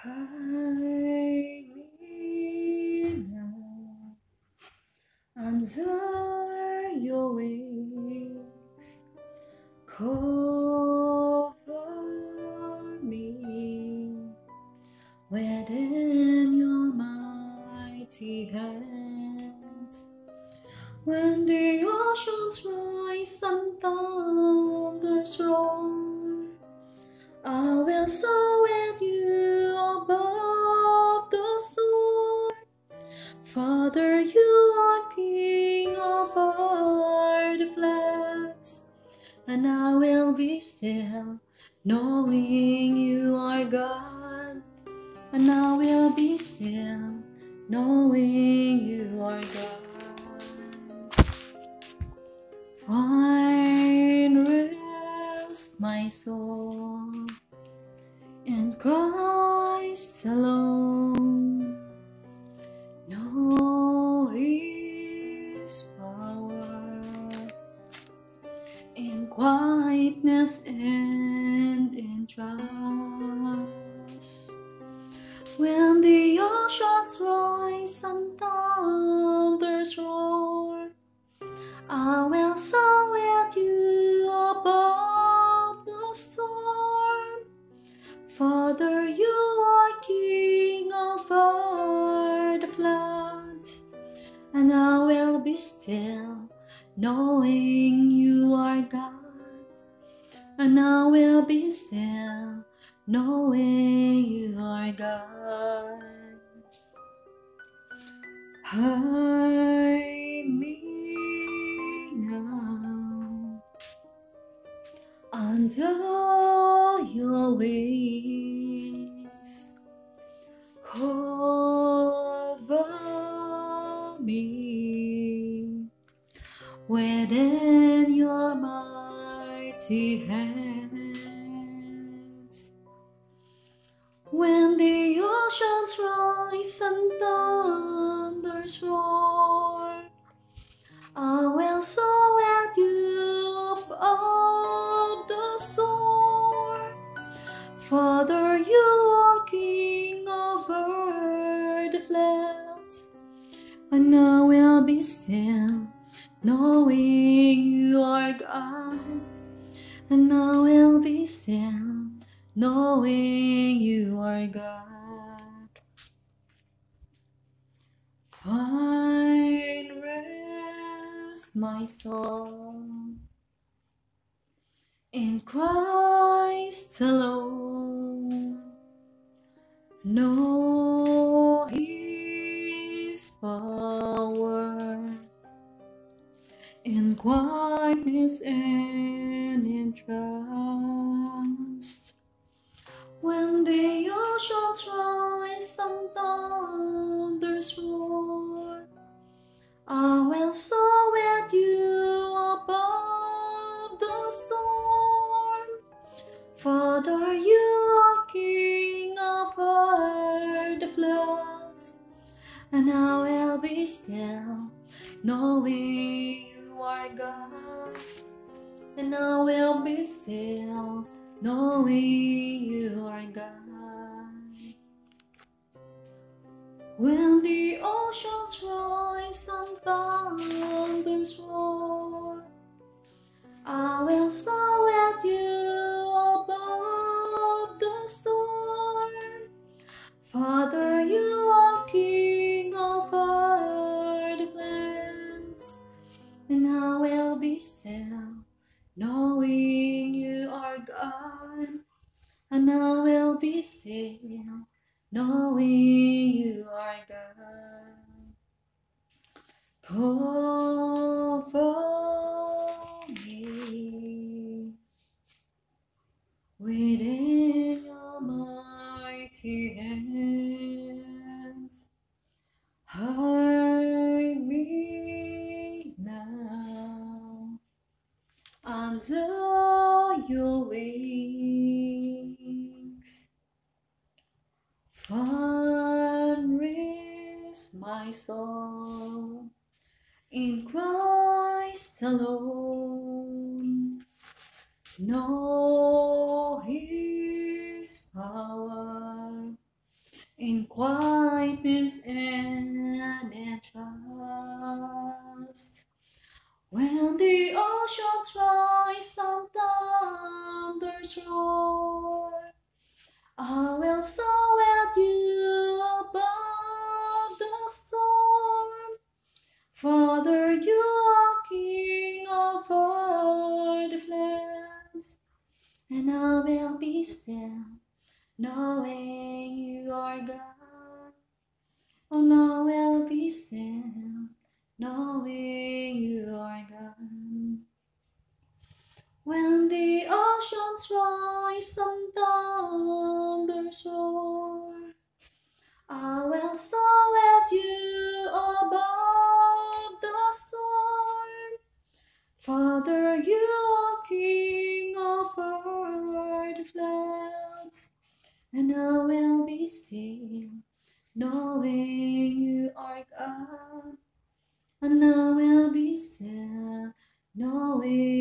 Hide me now under your wings, cover me within your mighty hands. When the oceans rise and thunders roar, I will soar with you above the storm. Father, you are King over the floods, and I will be still, knowing you are God. And I will be still, knowing you are God. Find rest, my soul, in Christ alone. Know His power in quietness and in trust. When the oceans rise and thunders roar, I will soar with you above the storm. Father, you are King over the floods, and I will be still, knowing you are God. And I will be still, knowing you are God. Hide me now under your wings, cover me within your mighty hands. When the oceans rise and thunders roar, I will soar with you above the storm. Father, you are King over the floods, and I will be still, knowing you are God. And I will be still, knowing you are God. Find rest, my soul, in Christ alone. Know His power in quietness and in trust. When the oceans rise and thunders roar, I will soar with you above the storm. Father, you are King over the floods, and I will be still, knowing you are God. And I will be still, knowing you are God. When the oceans rise and thunders roar, I will soar with you above the storm. Father, you are King over the lands, and I will be still, knowing you are God. And I will be still, knowing you are God. Cover me within your mighty hands. Hide me now under your wings. Find rest, my soul, in Christ alone. Know His power in quietness and in trust. When the oceans rise and thunders roar, I will soar with you above the storm. Father, you are King over the floods, and I will be still, knowing you are God. And I will be still, knowing you are God. When the oceans rise and thunders roar, I will soar with you above the storm. Father, you are King over the floods, and I will be still, knowing you are God. And I will be still, knowing